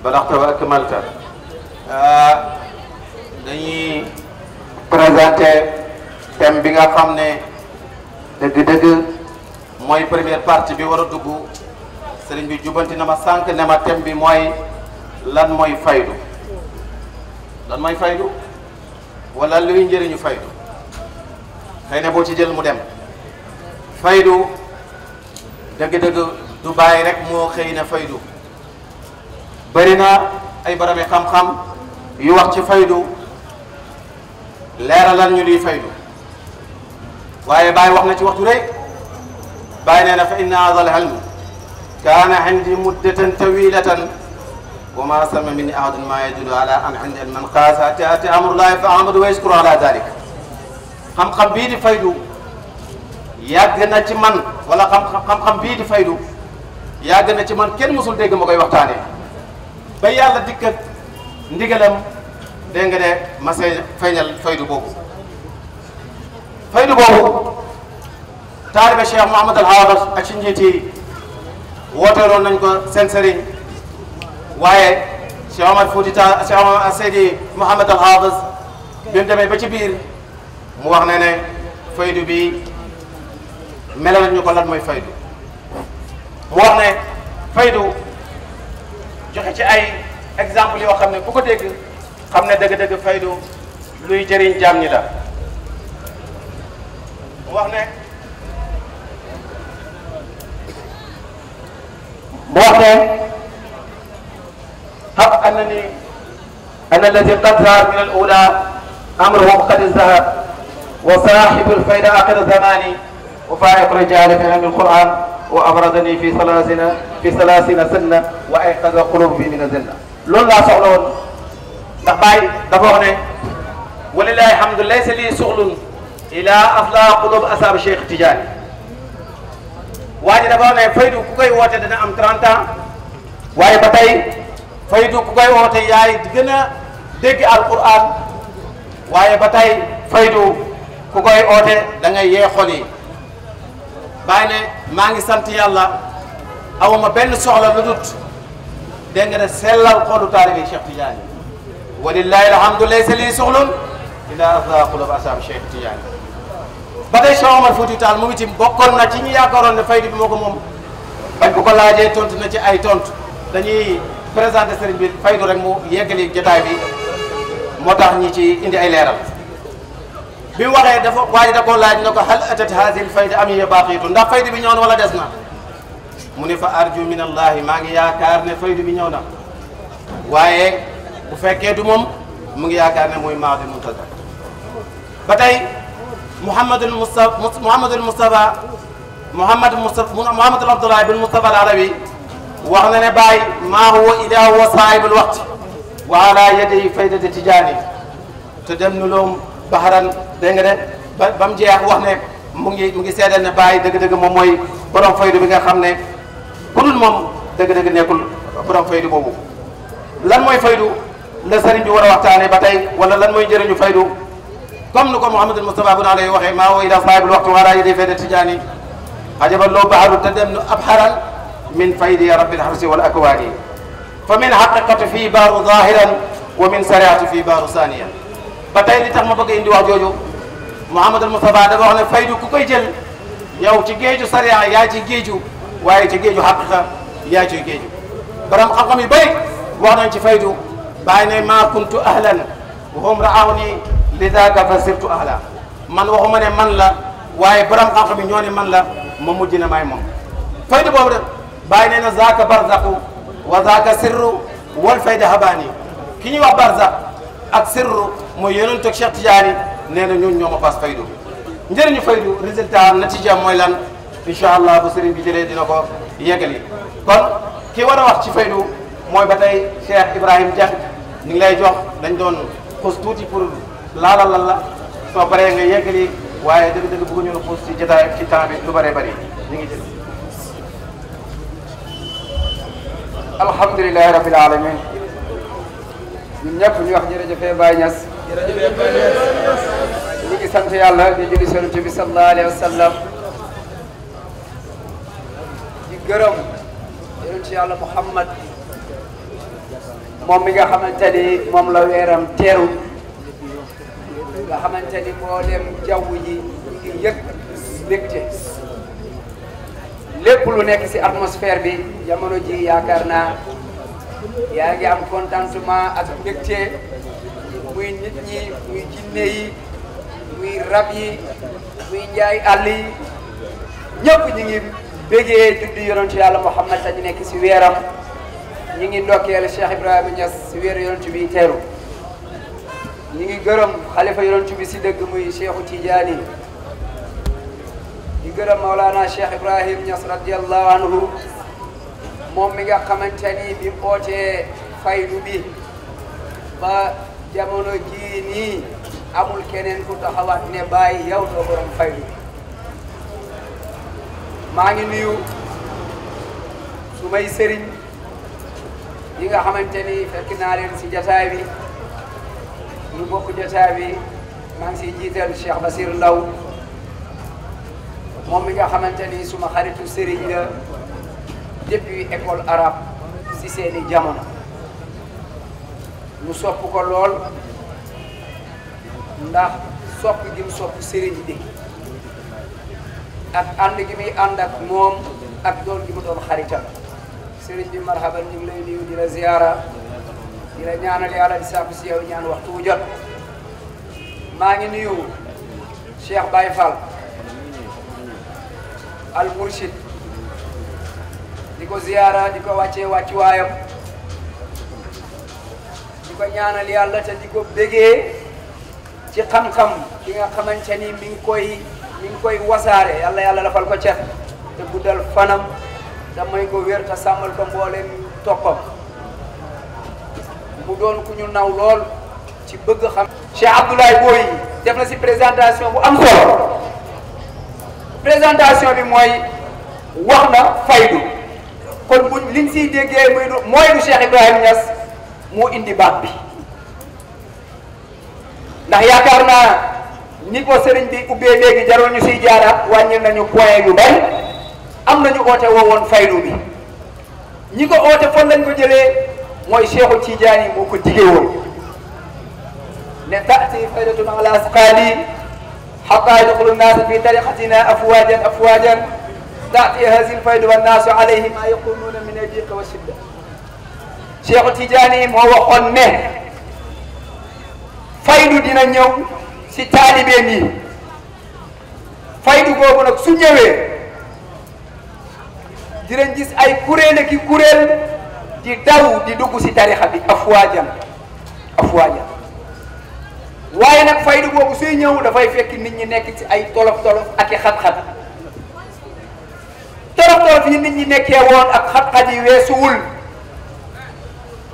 balaxta wa akmalta dañuy présenté thème bi nga xam ne dëgg-dëgg mooy première partie bi war a dugg sëriñ bi jubanti na ma sànq ne ma thème bi mooy lan mooy faydu lan mooy faydu wala luy njëriñu faydu xëy na boo ci jël mu dem faydu dëgg-dëgg du bàyyi rek moo xëy na faydu bëri na ay barami xam-xam yu wax ci faydu leeralal ñu luy faydu waaye Baay wax na ci waxtu rek Baay nee na fa inna hadha al-ilm kaana indi muddatan tawilatan wa ma sama minni ahadun ma yadullu ala an indi ilman qaasa ati amrullahi fa ahmadu wa yashkuru ala dalik xam-xam bii di faydu yàgg na ci man wala xam-xam bii di faydu yàgg na ci man kenn mësul dégg ma koy waxtaanee ba yàlla dikk ak ndigalam dégg nga de ma feeñal faydu boobu taalibe Cheikh Mouhamad al Haafis ak ci njiit yi wooteeloon nañ ko seen sëriñ waaye Cheikh Omar Fouti Tall Cheikh Omar Seydi Mouhamad al Haafis bi mu demee ba ci biir mu wax ne ne faydu bi melal ñu ko lan mooy faydu mu wax ne faydu joxe ci ay exemple yoo xam ne ku ko dégg xam ne dëgg-dëgg faydu luy jëriñ jaam ñi la mu wax ne حق أن الذي قد ظهر من الأولى أمره قد ازدهر وصاحب الفائدة آخر الزمان وفائق رجال في علم القرآن وأبردني في 30 سنة وأيقظ قلوبي من الزنة loolu laa soxla woon ndax Baay dafa wax ne walillahi alhamdu laysa lii suxlun ila afla qulub ashab Cheikh Tidiane waa ji dafa wax ne faydu ku koy woote dana am 30 ans waaye ba tey faydu ku koy woote yaay gën a dégg alquran waaye ba tey faydu ku koy oote da ngay yee xol yi Baay ne maa ngi sant yàlla awma benn soxla lu dut dégg nga ne sellal xolu taalibe Cheikh Tidiane walillahi alhamdu laysa lii soxlun ila afla qulub ashab Cheikh Tidiane ba tey Cheikh Omar Fouti Tall mu ngi ci bokkoon na ci ñi yaakaaroon ne faydu bi moo ko moom bañ ko laajee tontu na ci ay tontu dañuy présenté sëriñ bi faydu rek mu yeggali jotaay bi moo tax ñi ci indi ay leeral bi mu waxee dafa waaye da koo laaj na ko hal atat haadihi l fayda am hiya baaqiitu ndax faydu bi ñëw na wala des na mu ne fa arju min allahi maa ngi yaakaar ne faydu bi ñëw na waaye bu fekkee du moom mu ngi yaakaar ne mooy maadil muntazar ba tey Mouhamadul Moustapha Mouhamadul Abdoulaye bin Moustapha al Alawi wax na ne Baay maa huwa illa huwa saahibul waqt wa ala yadi faydati tijaani te dem nu loom baxaran dégg nga de ba mu jeex wax ne mu ngi seedal ne Baay dëgg-dëgg moom mooy borom faydu bi nga xam ne ku dul moom dëgg-dëgg nekkul borom faydu boobu lan mooy faydu la sëriñ bi war a waxtaane ba tey wala lan mooy njëriñu faydu comme ni ko Mouhamadul Moustapha bu naa lay waxee maa huwa illa saahibul waqt wa ala yadi faydati tijaani ajaban loo baxaru te dem nu abxaran min faydi rabbil harsi wal akwaani fa min haqiqati fii baaru zahiran wa min sariati fii baaru saniyan ba tey li tax ma bëgg indi wax jooju Mouhamadul Moustapha dafa wax ne faydu ku koy jël yow ci géeju sariya yaa ci géeju waaye ci géeju haqiqa yaa ci géeju borom xam-xam yi bëri wax nañ ci faydu bàyyi ne maa kuntu ahlan wa hum raawni lidaka fa sirtu ahla man waxuma ne man la waaye borom xam-xam yi ñoo ne man la ma mujj na maay moom faydu boobu de bàyyi nee na zaaka barzaqu wa zaaka sirru wal fayda habaani ki ñuy wax barzaq ak sirru mooy yonent ak Cheikh Tidiane nee na ñooñu ñoo ma paas faydu njëriñu faydu résultat natija mooy lan incha allah bu sëriñ bi jëlee dina ko yeggali kon ki war a wax ci faydu mooy ba tey Cheikh Ibrahim Dieng ñu ngi lay jox dañ doon xuus tuuti pour laalal la soo paree nga yeggali waaye dëgg-dëgg bëgguñu la xuus ci jotaay ci temps bi lu bëree bëri ñu ngi jël. alhamdulilahi rabbil alamin ñun ñëpp ñu wax jërëjëf Baye Niass. ñu ngi sant yàlla di julli Yonent bi sallallahu alayhi wa sallam di gërëm yonent yàlla Muhammad moom mi nga xamante ni moom la weeram teeru nga xamante ni mboolem jaww ji ñu ngi yëg mbégte lépp lu nekk ci atmosphère bi jamono ji yaakaar naa yaa ngi am contentement ak mbégte muy nit ñi muy jinne yi muy rab yi muy njaay àll yi ñëpp ñu ngi bégee juddu yonent yàlla Muhammad te ñu nekk ci weeram ñu ngi ndokkeel Cheikh Ibrahima Niass ci weeru yonent bi teeru ñu ngi gërëm xalifa yonent bi ci dëgg muy Cheikhu Tidiane di gërëm Maulana Cheikh Ibrahim Niass radiyallahu anhu moom mi nga xamante ni bi ootee faydu bi ba jamono jii nii amul keneen ku taxawaat ne bàyyi yow doo borom faydu bi maa ngi nuyu su may sëriñ yi nga xamante ni fekk naa leen ci jataay bi ñu bokk jataay bi maa ngi siy jiital Cheikh Basir Ndaw moom mi nga xamante ni suma xaritu sëriñ la depuis école arabe ci seeni jamono ñu sopp ko lool ndax sopp gi mu sopp sëriñ bi ak ànd gi muy ànd ak moom ak doon gi mu doon xaritam sëriñ bi marhaban ñu ngi lay nuyu di la ziyaara di la ñaanal yàlla di sàkku si yow ñaan waxtu wu jot maa ngi nuyu Cheikh Baye Fall al Murshid di ko ziyaara di ko wàccee wàccuwaayam di ko ñaanal yàlla te di ko bégee ci xam-xam ki nga xamante ni mi ngi koy wasaare yàlla dafal ko cet te guddal fanam te may ko wér te sàmmal ko mbooleem toppam mu doon ku ñu naw lool ci bëgg xam Cheikh Abdoulaye Boy def na ci présentation bu am solo présentation bi mooy wax na faydu kon buñ liñ siy déggee mooy du Cheikh Ibrahima Niass moo indi baat bi ndax yaakaar naa ni ko sëriñ bi ubbee léegi jarul ñu siy jaaraat wàññi nañu point yu bari am nañu oote woowoon faydu bi ñi ko oote fan lañ ko jëlee mooy Cheikhu Tidiane moo ko digee woon ne taati faydatun ala asqaali hatta yadxulu nnaasa fi tariqatina afwajan taati hazihi lfaydu wannaasu alayhi ma yaqunuuna min adiqa wa shidda Cheikhu Tidiane moo waxoon ne faydu dina ñëw si taalibeem yi faydu googu nag su ñëwee dinañ gis ay kuréel ki kuréel di daw di dugg si tarixa bi afwaajan waaye nag faydu boobu suy ñëw dafay fekk nit ñi nekk ci ay tolof-tolof ak i xat-xat tolof-tolof yi nit ñi nekkee woon ak xat-xat yi weesuwul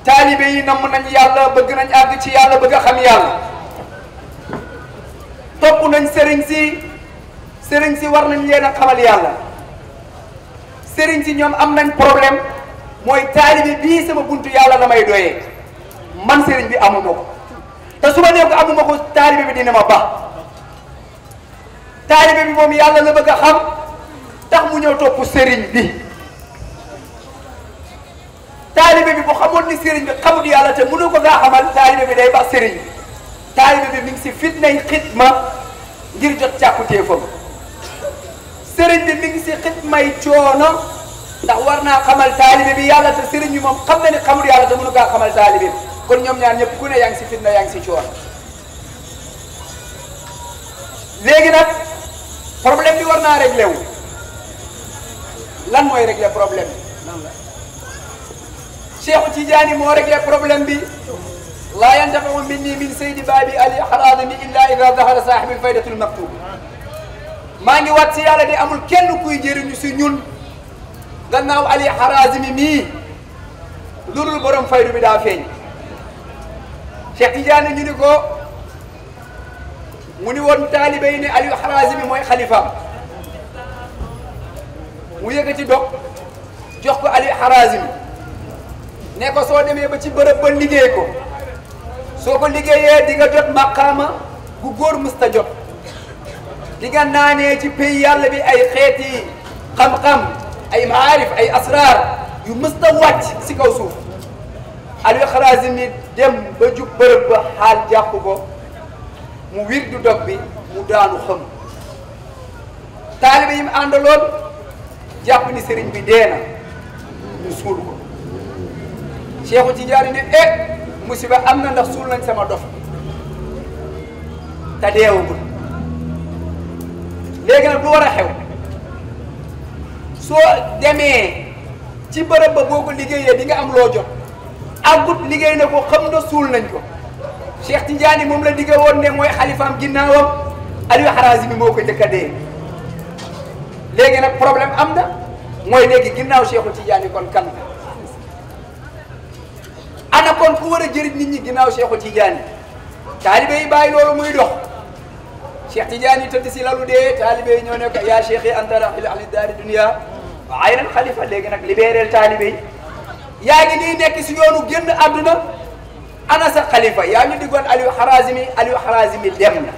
taalibe yi namm nañ yàlla bëgg nañ àgg ci yàlla bëgg a xam yàlla topp nañ sëriñ si war nañ leen a xamal yàlla sëriñ si ñoom am nañ problème mooy taalibe bii sama buntu yàlla la may doyee man sëriñ bi amuma ko te su ma nee ko amuma ko taalibe bi dina ma baax taalibe bi moom yàlla la bëgg a xam tax mu ñëw topp sëriñ bi taalibe bi bu xamoon ni sëriñ bi xamul yàlla te mënu ko gaa xamal taalibe bi day baax sëriñ bi taalibe bi mi ngi si fitnay xitma ngir jot càkkutéefam sëriñ bi mi ngi si xitmay coono ndax war naa xamal taalibe bi yàlla te sëriñ bi moom xam na ni xamul yàlla te mënu gaa xamal taalibe bi kon ñoom ñaar ñëpp ku ne yaa ngi si fitna yaa ngi si coono léegi nag problème bi war naa réglé wu lan mooy réglé problème bi Cheikh Tidiane moo réglé problème bi laa yantafiu minni min saydi baabi ali harazimi illa ida dahara saahibil faydatul maktub maa ngi wat si yàlla di amul kenn kuy jëriñu si ñun gannaaw ali harazimi mii lu dul borom faydu bi daa feeñ Cheikh Tidiane ñu ni ko mu ni woon taalibe yi ne Aliou Harazimi mooy xalifaam mu yëkkati dog jox ko Aliou Harazimi ne ko soo demee ba ci bërëb ba liggéey ko soo ko liggéeyee di nga jot maqaama gu góor mësta jot di nga naanee ci pays yàlla bi ay xeeti xam-xam ay maarif ay asrar yu mësta wàcc si kaw suuf Aliou Harazimi dem ba jub bërëb ba xaal jàpp ko mu wir du dog bi mu daanu xam taalibe yi mu àndaloon jàpp ni sëriñ bi dee na ñu suul ko Cheikhu Tidiane ne musiba am na ndax suul nañ sama dof te deewagul léegi nag lu war a xew soo demee ci bërëb ba boo ko liggéeyee di nga am loo jot àggut liggéey na ko xam na suul nañ ko Cheikh Tidiane moom la digge woon ne mooy xalifaam ginnaawam Aliou Harazimi moo ko njëkk a dee léegi nag problème am na mooy léegi ginnaaw Cheikhu Tidiane kon kan ana kon ku war a jëriñ nit ñi ginnaaw Cheikhu Tidiane taalibe yi bàyyi loolu muy dox Cheikh Tidiane yi tëdd si lalu dee taalibe yi ñoo ne ko yaa cheikh yi anta rahil ahli daari dunia wa aynan xalifa léegi nag libéréel taalibe yi yaa ngi nii nekk si yoonu génn àdduna ana sa xalifa yaa ñu diggoon Aliou Harazimi dem na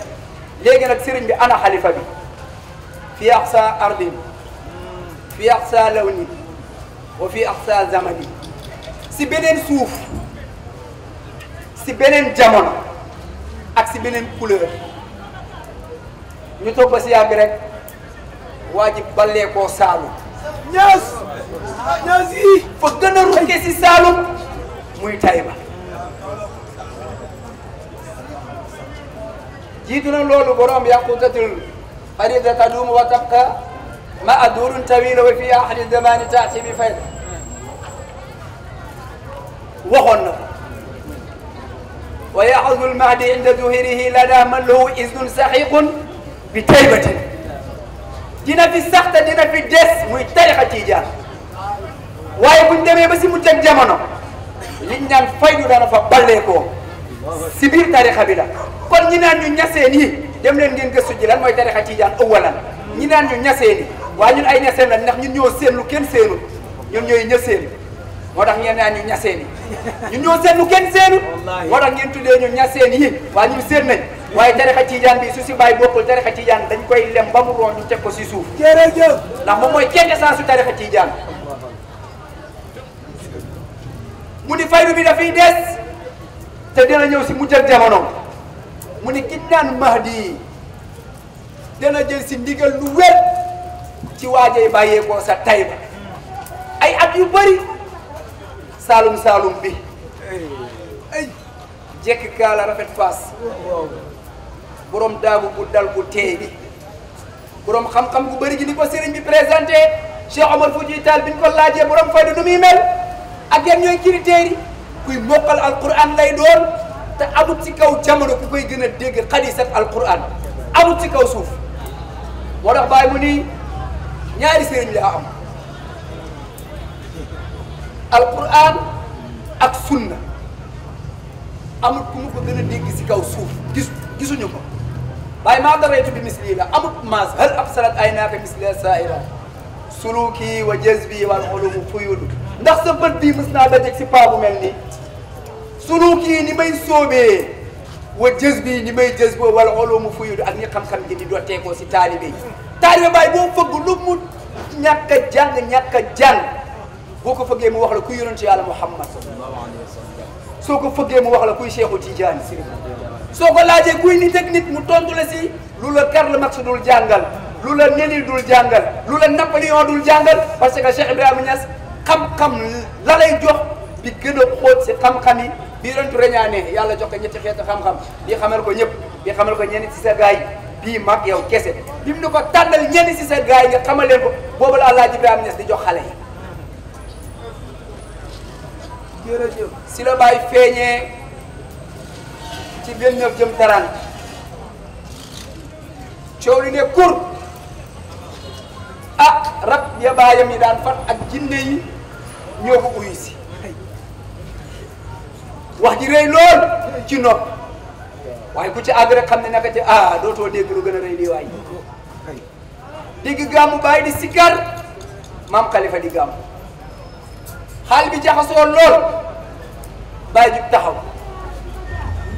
léegi nag sëriñ bi ana xalifa bi fi aqsa ardin fi aqsa lawni wa fi aqsa zamani si beneen suuf si beneen jamono ak si beneen couleur ñu toog ba si yàgg rek waa ji ballee koo Saalum ñaas yi fa gën a rukke si Saalum muy Tayba jiitu na loolu borom yaqutatul farida tadum wa tabqa ma adurun tawila wa fi ahli zamani taati bi fayda waxoon na ko wa yaxudu lmahdi inda zuhirihi lada man lahu iznun saxiqun bi taybatin dina fi sax te dina fi des muy tarixa Tijaan waaye buñ demee ba si mujj ak jamono liñ naan faydu dana fa balleekoo si biir tarixa bi la kon ñi naan ñu ñaseen yi dem leen ngeen gëstu ji lan mooy tarixa Tijaan awalan ñi naan ñu ñaseen yi waaye ñun ay ñaseen la ndax ñun ñoo seen lu kenn seenul ñun ñooy ñaseen moo tax ngeen naan ñu ñaseen yi ñun ñoo seen lu kenn seenul moo tax ngeen tuddee ñu ñaseen yi waaye ñun seen nañ waaye tarixa Tijaan bi su si bàyyi bokkul tarixa Tijaan dañ koy lem ba mu roon ñu teg ko si suuf jërëjëf ndax moom mooy quintessence su tarixa Tijaan mu ni faydu bi dafay des te dina ñëw si mujj ak jamono mu ni ki naan Mahdi dana jël si ndigal lu wér ci waajay bàyyeekoo sa Tayba ay at yu bëri Saalum bi ay jekk kaala rafet faas borom daagu bu dal bu teey bi borom xam-xam bu bëri gi ni ko sëriñ bi présenté Cheikh Omar Foutiyou Tall bi ñu ko laajee borom fayda nu muy mel ak yan ñooy critères yi kuy mokkal alquran lay doon te amut ci kaw jamono ku koy gën a dégg xadisat alquran amut ci kaw suuf moo tax bàyyi mu ni ñaari sëriñ laa am alquran ak sunna amut ku mu ko gën a dégg si kaw suuf gisuñu ko bàyyi maa daraytu bi misli la amut maas hal absarat aynaaka misli saira suluki wa jazbi wal ulumu fuyudu ndax sa bët bii mës naa dajeeg si paa bu mel nii suluki ni may soobee wa jazbi ni may jazboo wal ulumu fuyudu ak ni xam-xam gi di dooteekoo si taalibe yi taalibe bàyyi boo fëgg lu mu ñàkk a jàng boo ko fëggee mu wax la kuy yonent yàlla Muhammad soo ko fëggee mu wax la kuy Cheikhu Tidiane soo ko laajee kuy nit ak nit mu tontu la si lu la Karl Marx dul jàngal lu la Lénine dul jàngal lu la Napoléon dul jàngal parce que Cheikh Ibrahima Niass xam-xam la lay jox bi gën a xóot si xam-xam yi bii doon reñaane yàlla jox ko ñetti xeetu xam-xam bii xamal ko ñëpp bii xamal ko ñenn si sa gaay bii mag yow kese bi mu ne ko tànnal ñenn si sa gaay nga xamal leen ko boobu la Alaaji Ibrahima Niass di jox xale yi jërëjëf si la Baay feeñee ci 29 jëm 30 coow li ne kur rab ya baayam yi daan fat ak jinne yi ñoo ko uyu si wax ji rëy lool ci nopp waaye ku ci àgg rek xam ne naka ci dootoo dégg lu gën a rëy lii waay digg gàmmu Baay di sikkar maam Khalifa di gàmmu xaal bi jaxasoo lool Baay jug taxaw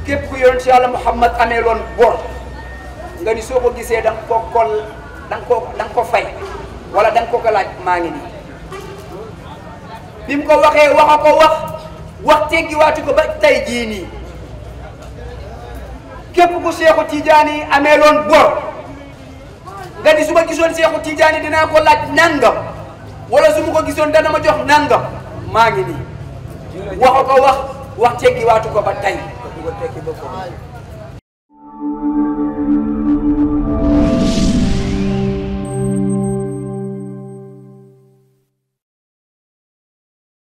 képp ku yonent Yàlla Muhammad amee loon bor nga ni soo ko gisee da nga ko fay wala da nga ko laaj maa ngi nii bi mu ko waxee wax teggiwaatu ko ba tey jii nii képp ku Seexu Tijaani amee loon bor nga ni su ma gisoon Seexu Tijaani dinaa ko laaj nangam wala su ma ko gisoon dana ma jox nangam maa ngi nii wax teggiwaatu ko ba tey